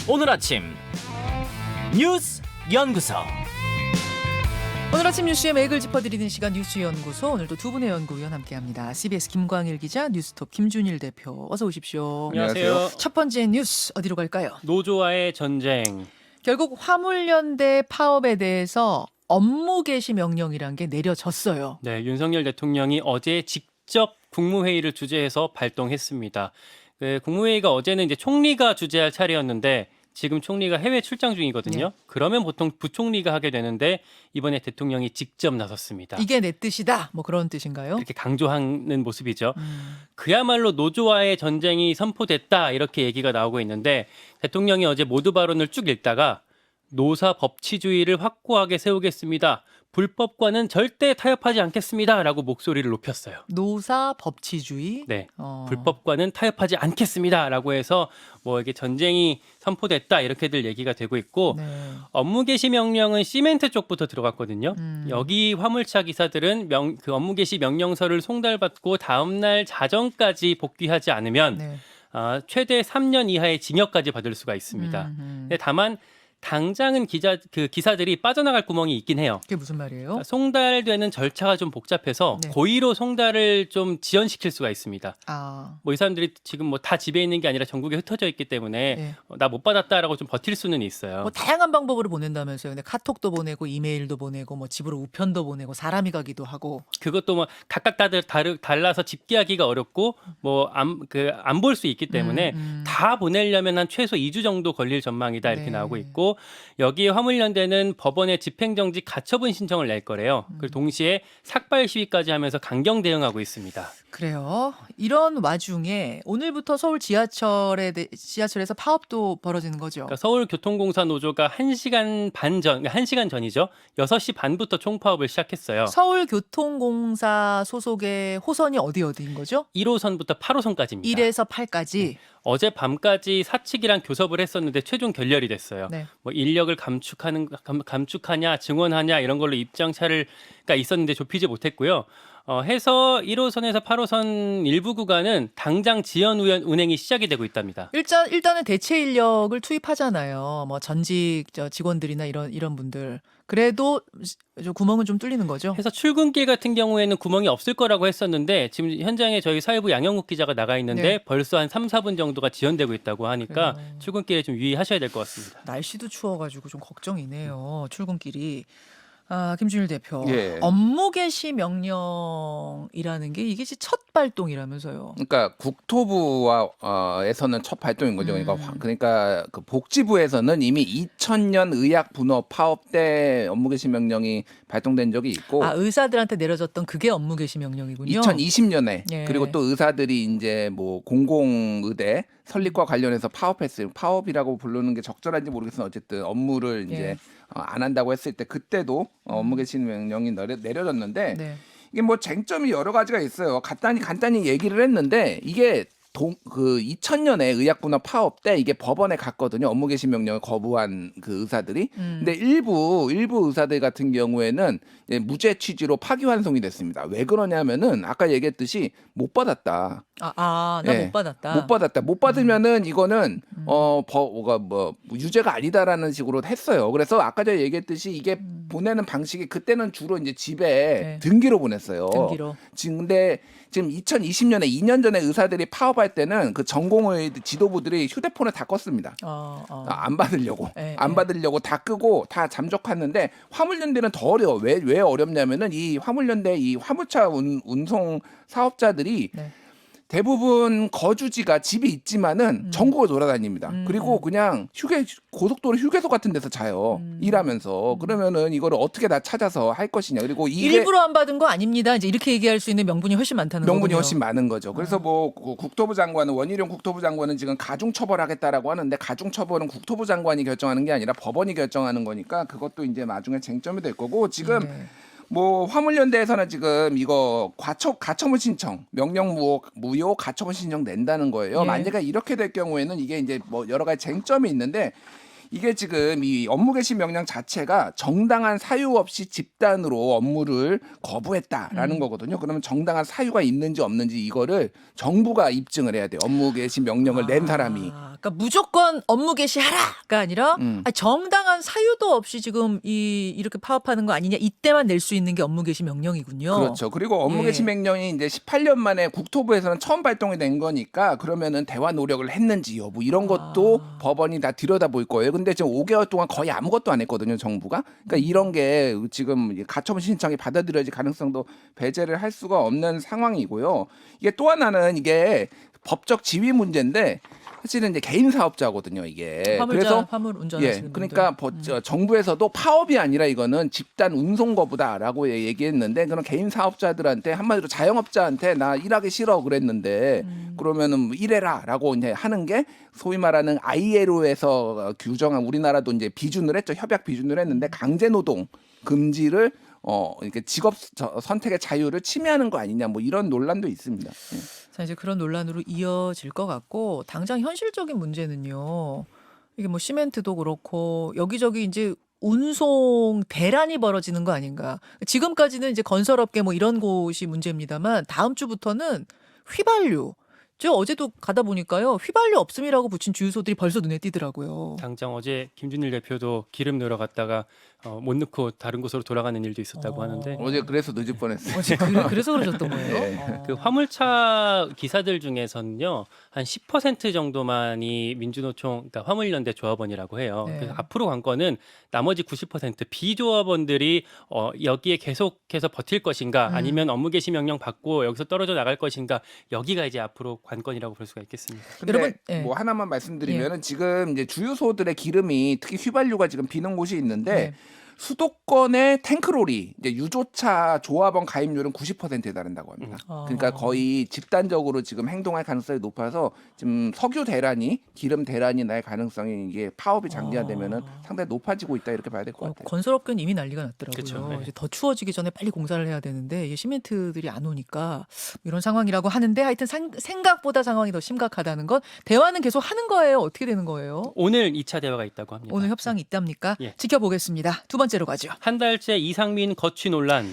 오늘 아침 뉴스 연구소. 오늘 아침 뉴스의 맥을 짚어드리는 시간 뉴스연구소. 오늘도 두 분의 연구위원 함께합니다. CBS 김광일 기자, 뉴스톱 김준일 대표. 어서 오십시오. 안녕하세요. 첫 번째 뉴스 어디로 갈까요? 노조와의 전쟁. 결국 화물연대 파업에 대해서 업무 개시 명령이란 게 내려졌어요. 네, 윤석열 대통령이 어제 직접 국무회의를 주재해서 발동했습니다. 국무회의가 어제는 이제 총리가 주재할 차례였는데 지금 총리가 해외 출장 중이거든요. 네. 그러면 보통 부총리가 하게 되는데 이번에 대통령이 직접 나섰습니다. 이게 내 뜻이다. 뭐 그런 뜻인가요? 이렇게 강조하는 모습이죠. 그야말로 노조와의 전쟁이 선포됐다 이렇게 얘기가 나오고 있는데 대통령이 어제 모두 발언을 쭉 읽다가 노사 법치주의를 확고하게 세우겠습니다. 불법과는 절대 타협하지 않겠습니다라고 목소리를 높였어요. 노사 법치주의. 네, 불법과는 타협하지 않겠습니다라고 해서 뭐 이게 전쟁이 선포됐다 이렇게들 얘기가 되고 있고 네. 업무 개시 명령은 시멘트 쪽부터 들어갔거든요. 여기 화물차 기사들은 그 업무 개시 명령서를 송달받고 다음 날 자정까지 복귀하지 않으면 네. 최대 3년 이하의 징역까지 받을 수가 있습니다. 근데 다만 당장은 기사들이 빠져나갈 구멍이 있긴 해요. 그게 무슨 말이에요? 송달되는 절차가 좀 복잡해서 네. 고의로 송달을 좀 지연시킬 수가 있습니다. 아, 뭐 이 사람들이 지금 뭐 다 집에 있는 게 아니라 전국에 흩어져 있기 때문에 네. 나 못 받았다라고 좀 버틸 수는 있어요. 뭐 다양한 방법으로 보낸다면서요. 근데 카톡도 보내고 이메일도 보내고 뭐 집으로 우편도 보내고 사람이 가기도 하고. 그것도 뭐 각각 달라서 집계하기가 어렵고 뭐 안 볼 수 있기 때문에 다 보내려면 한 최소 2주 정도 걸릴 전망이다 이렇게 네. 나오고 있고 여기에 화물연대는 법원에 집행정지 가처분 신청을 낼 거래요. 그리고 동시에 삭발 시위까지 하면서 강경 대응하고 있습니다. 그래요. 이런 와중에 오늘부터 서울 지하철에서 파업도 벌어지는 거죠. 그러니까 서울교통공사 노조가 1시간 전이죠. 6시 반부터 총파업을 시작했어요. 서울교통공사 소속의 호선이 어디인 거죠? 1호선부터 8호선까지입니다. 1에서 8까지. 어제 밤까지 사측이랑 교섭을 했었는데 최종 결렬이 됐어요. 네. 뭐 인력을 감축하냐 증원하냐 이런 걸로 입장차가 있었는데 좁히지 못했고요. 해서 1호선에서 8호선 일부 구간은 당장 지연 운행이 시작이 되고 있답니다. 일단은 대체 인력을 투입하잖아요. 뭐 전직 직원들이나 이런 분들. 그래도 구멍은 좀 뚫리는 거죠. 해서 출근길 같은 경우에는 구멍이 없을 거라고 했었는데 지금 현장에 저희 사회부 양영국 기자가 나가 있는데 네. 벌써 한 3, 4분 정도가 지연되고 있다고 하니까 그래요. 출근길에 좀 유의하셔야 될 것 같습니다. 날씨도 추워가지고 좀 걱정이네요. 출근길이. 김준일 대표. 예. 업무 개시 명령이라는 게 이게 첫 발동이라면서요. 그러니까 국토부에서는 첫 발동인 거죠. 그러니까 그 복지부에서는 이미 2000년 의약분업 파업 때 업무 개시 명령이 발동된 적이 있고 의사들한테 내려졌던 그게 업무 개시 명령이군요. 2020년에 예. 그리고 또 의사들이 이제 뭐 공공의대 설립과 관련해서 파업했어요. 파업이라고 부르는 게 적절한지 모르겠으나 어쨌든 업무를 이제 예. 안 한다고 했을 때 그때도 업무 개시 명령이 내려졌는데 네. 이게 뭐 쟁점이 여러 가지가 있어요. 간단히 얘기를 했는데 이게 그 2000년에 의약분업 파업 때 이게 법원에 갔거든요. 업무 개시 명령을 거부한 그 의사들이. 근데 일부 의사들 같은 경우에는 무죄 취지로 파기환송이 됐습니다. 왜 그러냐면은 아까 얘기했듯이 못 받았다. 나 예. 못 받았다. 못 받았다. 못 받으면은 이거는 유죄가 아니다라는 식으로 했어요. 그래서 아까 제가 얘기했듯이 이게 보내는 방식이 그때는 주로 이제 집에 네. 등기로 보냈어요. 등기로. 근데 지금 2020년에 2년 전에 의사들이 파업할 때는 그 전공의 지도부들이 휴대폰을 다 껐습니다. 안 받으려고. 예, 안 예. 받으려고 다 끄고 다 잠적했는데 화물연대는 더 어려워. 왜 어렵냐면은 이 화물연대 이 화물차 운송 사업자들이 네. 대부분 거주지가 집이 있지만은 전국을 돌아다닙니다. 그리고 그냥 고속도로 휴게소 같은 데서 자요. 일하면서. 그러면은 이거를 어떻게 다 찾아서 할 것이냐. 그리고 이게 일부러 안 받은 거 아닙니다. 이제 이렇게 얘기할 수 있는 명분이 훨씬 많다는 거군요. 명분이 훨씬 많은 거죠. 그래서 뭐 국토부 장관은 원희룡 국토부 장관은 지금 가중 처벌하겠다라고 하는데 가중 처벌은 국토부 장관이 결정하는 게 아니라 법원이 결정하는 거니까 그것도 이제 나중에 쟁점이 될 거고 지금 네. 뭐 화물연대에서는 지금 이거 가처분 신청 명령 무효 가처분 신청 낸다는 거예요. 예. 만약에 이렇게 될 경우에는 이게 이제 뭐 여러 가지 쟁점이 있는데 이게 지금 이 업무 개시 명령 자체가 정당한 사유 없이 집단으로 업무를 거부했다라는 거거든요. 그러면 정당한 사유가 있는지 없는지 이거를 정부가 입증을 해야 돼요. 업무 개시 명령을 낸 사람이. 그러니까 무조건 업무 개시하라가 아니라 아니, 정당한 사유도 없이 지금 이렇게 파업하는 거 아니냐 이때만 낼 수 있는 게 업무 개시 명령이군요. 그렇죠. 그리고 업무 예. 개시 명령이 이제 18년 만에 국토부에서는 처음 발동이 된 거니까 그러면은 대화 노력을 했는지 여부 이런 것도 법원이 다 들여다볼 거예요. 근데 지금 5개월 동안 거의 아무것도 안 했거든요, 정부가. 그러니까 이런 게 지금 가처분 신청이 받아들여질 가능성도 배제를 할 수가 없는 상황이고요. 이게 또 하나는 이게 법적 지위 문제인데 사실은 이제 개인 사업자거든요, 이게. 화물 운전하시는 그러니까 정부에서도 파업이 아니라 이거는 집단 운송 거부다라고 얘기했는데 그런 개인 사업자들한테 한마디로 자영업자한테 나 일하기 싫어 그랬는데 그러면은 뭐 일해라라고 이제 하는 게 소위 말하는 ILO에서 규정한 우리나라도 이제 비준을 했죠. 협약 비준을 했는데 강제 노동 금지를 이렇게 직업 선택의 자유를 침해하는 거 아니냐 뭐 이런 논란도 있습니다. 자, 이제 그런 논란으로 이어질 것 같고 당장 현실적인 문제는요. 이게 뭐 시멘트도 그렇고 여기저기 이제 운송 대란이 벌어지는 거 아닌가. 지금까지는 이제 건설업계 뭐 이런 곳이 문제입니다만 다음 주부터는 휘발유. 저 어제도 가다 보니까요. 휘발유 없음이라고 붙인 주유소들이 벌써 눈에 띄더라고요. 당장 어제 김준일 대표도 기름 넣으러 갔다가 못 넣고 다른 곳으로 돌아가는 일도 있었다고 하는데 어제 그래서 늦을 뻔했어요. 그래서 그러셨던 거예요? 네. 그 화물차 기사들 중에서는요 한 10% 정도만이 민주노총 그러니까 화물연대 조합원이라고 해요. 네. 그래서 앞으로 관건은 나머지 90% 비조합원들이 여기에 계속해서 버틸 것인가 아니면 업무 개시 명령 받고 여기서 떨어져 나갈 것인가 여기가 이제 앞으로 관건이라고 볼 수가 있겠습니다. 근데 여러분, 예. 뭐 하나만 말씀드리면은 지금 이제 주유소들의 기름이 특히 휘발유가 지금 비는 곳이 있는데 네. 수도권의 탱크로리 이제 유조차 조합원 가입률은 90%에 달한다고 합니다. 그러니까 거의 집단적으로 지금 행동할 가능성이 높아서 지금 석유 대란이 기름 대란이 날 가능성이 이게 파업이 장기화되면은 상당히 높아지고 있다 이렇게 봐야 될 것 같아요. 건설업계는 이미 난리가 났더라고요. 그쵸, 네. 이제 더 추워지기 전에 빨리 공사를 해야 되는데 이게 시멘트들이 안 오니까 이런 상황이라고 하는데 하여튼 생각보다 상황이 더 심각하다는 건 대화는 계속 하는 거예요. 어떻게 되는 거예요? 오늘 2차 대화가 있다고 합니다. 오늘 협상이 있답니까? 예. 지켜보겠습니다. 두 번째로 가죠. 한 달째 이상민 거취 논란.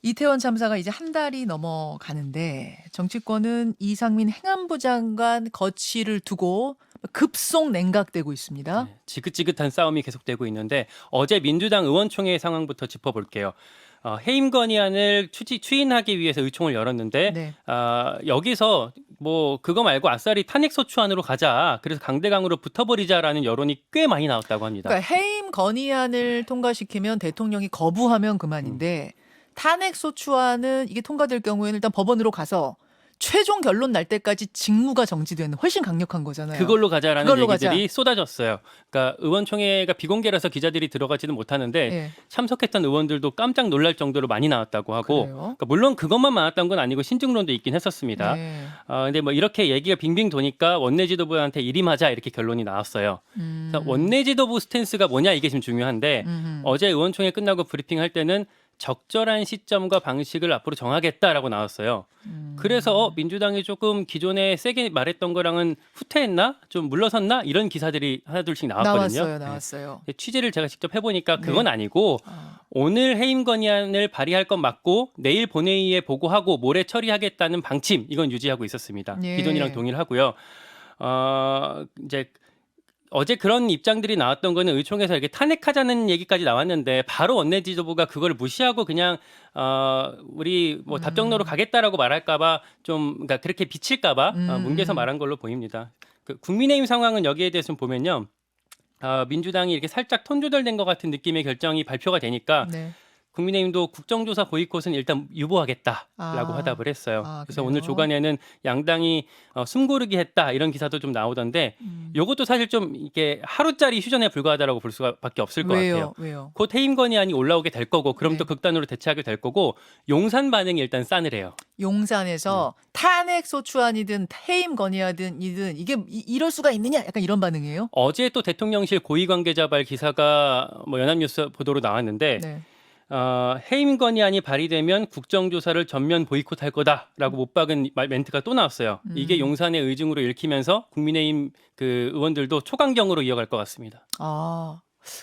이태원 참사가 이제 한 달이 넘어가는데 정치권은 이상민 행안부 장관 거취를 두고 급속 냉각되고 있습니다. 네, 지긋지긋한 싸움이 계속되고 있는데 어제 민주당 의원총회 상황부터 짚어볼게요. 해임 건의안을 추인하기 위해서 의총을 열었는데 네. 여기서 뭐 그거 말고 아싸리 탄핵소추안으로 가자. 그래서 강대강으로 붙어버리자라는 여론이 꽤 많이 나왔다고 합니다. 그러니까 해임 건의안을 통과시키면 대통령이 거부하면 그만인데 탄핵소추안은 이게 통과될 경우에는 일단 법원으로 가서 최종 결론 날 때까지 직무가 정지되는 훨씬 강력한 거잖아요. 그걸로 가자라는 그걸로 얘기들이 가자. 쏟아졌어요. 그러니까 의원총회가 비공개라서 기자들이 들어가지는 못하는데 예. 참석했던 의원들도 깜짝 놀랄 정도로 많이 나왔다고 하고 그래요? 그러니까 물론 그것만 많았던 건 아니고 신증론도 있긴 했었습니다. 네. 근데 뭐 이렇게 얘기가 빙빙 도니까 원내 지도부한테 일임하자 이렇게 결론이 나왔어요. 그래서 원내 지도부 스탠스가 뭐냐 이게 지금 중요한데 어제 의원총회 끝나고 브리핑할 때는 적절한 시점과 방식을 앞으로 정하겠다라고 나왔어요. 그래서 민주당이 조금 기존에 세게 말했던 거랑은 후퇴했나? 좀 물러섰나? 이런 기사들이 하나둘씩 나왔거든요. 나왔어요. 네. 취재를 제가 직접 해보니까 그건 아니고 오늘 해임 건의안을 발의할 건 맞고 내일 본회의에 보고하고 모레 처리하겠다는 방침 이건 유지하고 있었습니다. 예. 기존이랑 동의를 하고요. 이제 어제 그런 입장들이 나왔던 거는 의총에서 이렇게 탄핵하자는 얘기까지 나왔는데 바로 원내 지도부가 그걸 무시하고 그냥 우리 뭐 답정너로 가겠다라고 말할까봐 좀 그러니까 그렇게 비칠까봐 뭉개서 말한 걸로 보입니다. 그 국민의힘 상황은 여기에 대해서 보면요, 민주당이 이렇게 살짝 톤 조절된 것 같은 느낌의 결정이 발표가 되니까. 네. 국민의힘도 국정조사 보이콧은 일단 유보하겠다라고 화답을 했어요. 그래서 그래요? 오늘 조간에는 양당이 숨고르기 했다 이런 기사도 좀 나오던데 이것도 사실 좀 이게 하루짜리 휴전에 불과하다라고 볼 수밖에 없을 것 같아요. 왜요? 곧 해임 건의안이 올라오게 될 거고 그럼 네. 또 극단으로 대처하게 될 거고 용산 반응이 일단 싸늘해요. 용산에서 탄핵 소추안이든 해임 건의안이든 이게 이럴 수가 있느냐? 약간 이런 반응이에요. 어제 또 대통령실 고위 관계자발 기사가 뭐 연합뉴스 보도로 나왔는데 네. 해임 건의안이 발의되면 국정조사를 전면 보이콧할 거다라고 못 박은 멘트가 또 나왔어요. 이게 용산의 의중으로 읽히면서 국민의힘 그 의원들도 초강경으로 이어갈 것 같습니다.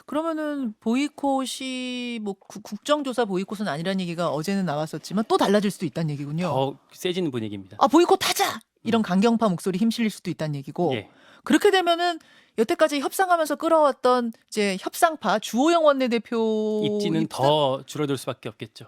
그러면은 보이콧이 뭐 국정조사 보이콧은 아니라는 얘기가 어제는 나왔었지만 또 달라질 수도 있다는 얘기군요. 더 세지는 분위기입니다. 아 보이콧하자 이런 강경파 목소리 힘실릴 수도 있다는 얘기고 예. 그렇게 되면은 여태까지 협상하면서 끌어왔던 이제 협상파 주호영 원내대표 입지는 더 줄어들 수밖에 없겠죠.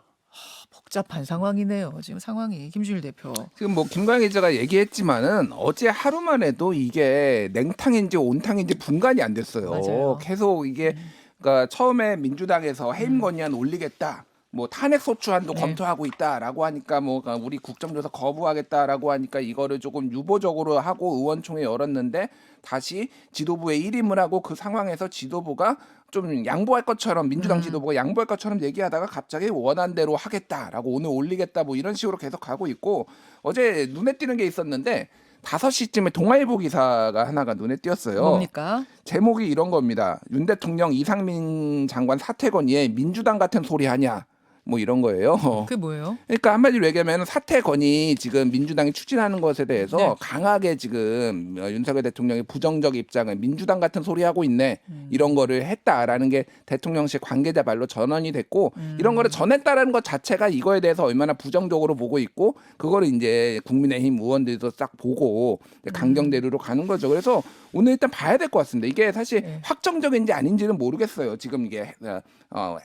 복잡한 상황이네요. 지금 상황이 김준일 대표. 지금 뭐 김광희 기자가 얘기했지만은 어제 하루만 해도 이게 냉탕인지 온탕인지 분간이 안 됐어요. 맞아요. 계속 이게 그러니까 처음에 민주당에서 해임 건의안 올리겠다. 뭐 탄핵 소추안도 네. 검토하고 있다라고 하니까 뭐 우리 국정조사 거부하겠다라고 하니까 이거를 조금 유보적으로 하고 의원총회 열었는데 다시 지도부에 일임을 하고 그 상황에서 지도부가 좀 양보할 것처럼 민주당 지도부가 양보할 것처럼 얘기하다가 갑자기 원한 대로 하겠다라고 오늘 올리겠다 뭐 이런 식으로 계속 가고 있고 어제 눈에 띄는 게 있었는데 5시쯤에 동아일보 기사가 하나가 눈에 띄었어요. 뭡니까? 제목이 이런 겁니다. 윤 대통령 이상민 장관 사퇴 건의에 민주당 같은 소리 하냐. 뭐 이런 거예요. 그게 뭐예요? 그러니까 한마디로 얘기하면 사퇴 건의 지금 민주당이 추진하는 것에 대해서 네. 강하게 지금 윤석열 대통령의 부정적 입장을 민주당 같은 소리 하고 있네 이런 거를 했다라는 게 대통령실 관계자 말로 전언이 됐고 이런 거를 전했다라는 것 자체가 이거에 대해서 얼마나 부정적으로 보고 있고 그거를 이제 국민의힘 의원들도 싹 보고 강경 대류로 가는 거죠. 그래서 오늘 일단 봐야 될 것 같습니다. 이게 사실 네. 확정적인지 아닌지는 모르겠어요. 지금 이게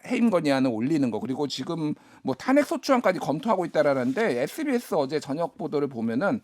해임 건의안을 올리는 거 그리고 지금 뭐 탄핵 소추안까지 검토하고 있다라는데 SBS 어제 저녁 보도를 보면은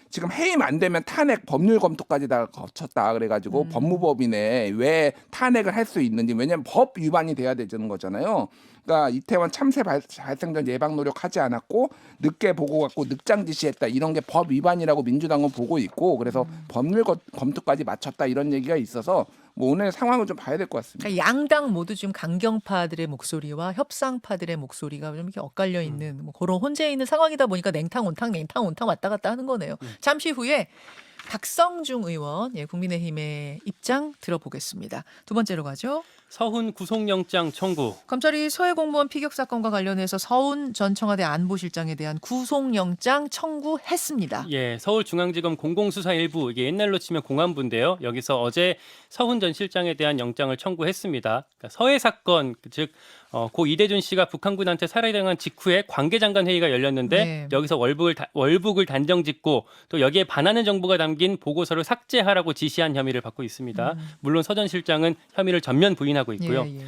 지금 해임 안 되면 탄핵 법률 검토까지 다 거쳤다 그래가지고 법무법인에 왜 탄핵을 할 수 있는지 왜냐하면 법 위반이 돼야 되는 거잖아요. 그러니까 이태원 참사 발생 전 예방 노력하지 않았고 늦게 보고 갖고 늑장 지시했다 이런 게 법 위반이라고 민주당은 보고 있고 그래서 법률 검토까지 마쳤다 이런 얘기가 있어서 뭐 오늘 상황을 좀 봐야 될 것 같습니다. 그러니까 양당 모두 지금 강경파들의 목소리와 협상파들의 목소리가 좀 이렇게 엇갈려 있는 뭐 그런 혼재 있는 상황이다 보니까 냉탕 온탕 왔다 갔다 하는 거네요. 잠시 후에 박성중 의원 국민의힘의 입장 들어보겠습니다. 두 번째로 가죠. 서훈 구속영장 청구. 검찰이 서해 공무원 피격 사건과 관련해서 서훈 전 청와대 안보실장에 대한 구속영장 청구했습니다. 예, 서울중앙지검 공공수사 일부 이게 옛날로 치면 공안부인데요. 여기서 어제 서훈 전 실장에 대한 영장을 청구했습니다. 그러니까 서해 사건 즉 고 이대준 씨가 북한군한테 살해당한 직후에 관계장관 회의가 열렸는데 네. 여기서 월북을 단정짓고 또 여기에 반하는 정보가 담긴 보고서를 삭제하라고 지시한 혐의를 받고 있습니다. 물론 서 전 실장은 혐의를 전면 부인하고 있고요. 예.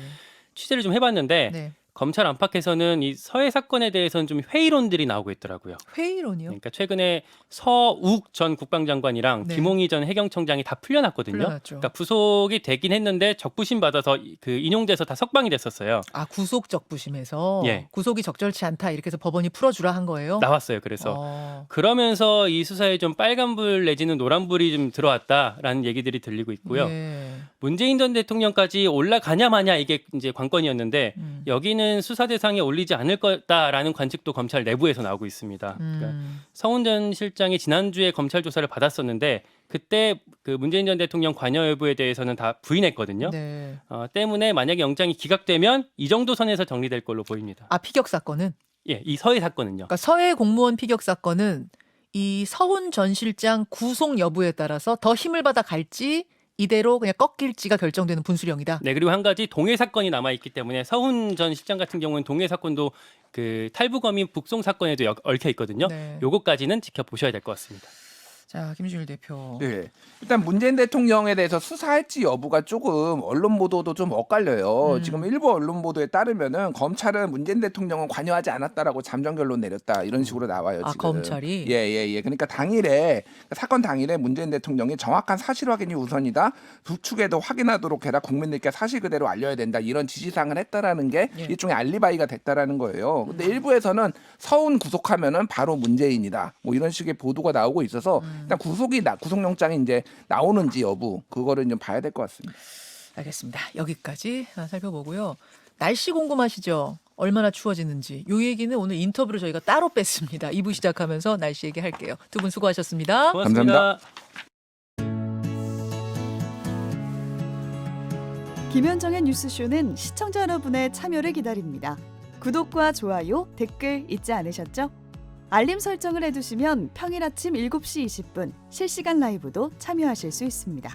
취재를 좀 해봤는데 네. 검찰 안팎에서는 이 서해 사건에 대해서는 좀 회의론들이 나오고 있더라고요. 회의론이요? 그러니까 최근에 서욱 전 국방장관이랑 네. 김홍희 전 해경청장이 다 풀려났거든요. 풀려났죠. 그러니까 구속이 되긴 했는데 적부심 받아서 그 인용돼서 다 석방이 됐었어요. 아 구속 적부심에서 예. 구속이 적절치 않다 이렇게 해서 법원이 풀어주라 한 거예요? 나왔어요. 그래서 어. 그러면서 이 수사에 좀 빨간불 내지는 노란불이 좀 들어왔다라는 얘기들이 들리고 있고요. 예. 문재인 전 대통령까지 올라가냐 마냐 이게 이제 관건이었는데 여기는 수사 대상에 올리지 않을 거다라는 관측도 검찰 내부에서 나오고 있습니다. 그러니까 서훈 전 실장이 지난주에 검찰 조사를 받았었는데 그때 그 문재인 전 대통령 관여 여부에 대해서는 다 부인했거든요. 네. 때문에 만약에 영장이 기각되면 이 정도 선에서 정리될 걸로 보입니다. 아 피격 사건은? 예, 이 서해 사건은요. 그러니까 서해 공무원 피격 사건은 이 서훈 전 실장 구속 여부에 따라서 더 힘을 받아 갈지 이대로 그냥 꺾일지가 결정되는 분수령이다. 네, 그리고 한 가지 동해 사건이 남아 있기 때문에 서훈 전 실장 같은 경우는 동해 사건도 그 탈북어민 북송 사건에도 얽혀 있거든요. 네. 요거까지는 지켜보셔야 될 것 같습니다. 자 김준일 대표. 네. 일단 문재인 대통령에 대해서 수사할지 여부가 조금 언론 보도도 좀 엇갈려요. 지금 일부 언론 보도에 따르면은 검찰은 문재인 대통령은 관여하지 않았다라고 잠정 결론 내렸다 이런 식으로 나와요. 아, 지금. 검찰이? 예. 그러니까 당일에 사건 당일에 문재인 대통령이 정확한 사실 확인이 우선이다. 두 축에도 확인하도록 해라. 국민들께 사실 그대로 알려야 된다. 이런 지시사항을 했다라는 게 예. 일종의 알리바이가 됐다라는 거예요. 근데 일부에서는 서훈 구속하면은 바로 문재인이다. 뭐 이런 식의 보도가 나오고 있어서 일단 구속영장이 이제 나오는지 여부 그거를 좀 봐야 될 것 같습니다. 알겠습니다. 여기까지 살펴보고요. 날씨 궁금하시죠? 얼마나 추워지는지. 이 얘기는 오늘 인터뷰로 저희가 따로 뺐습니다. 2부 시작하면서 날씨 얘기할게요. 두 분 수고하셨습니다. 고맙습니다. 김현정의 뉴스쇼는 시청자 여러분의 참여를 기다립니다. 구독과 좋아요, 댓글 잊지 않으셨죠? 알림 설정을 해두시면 평일 아침 7시 20분 실시간 라이브도 참여하실 수 있습니다.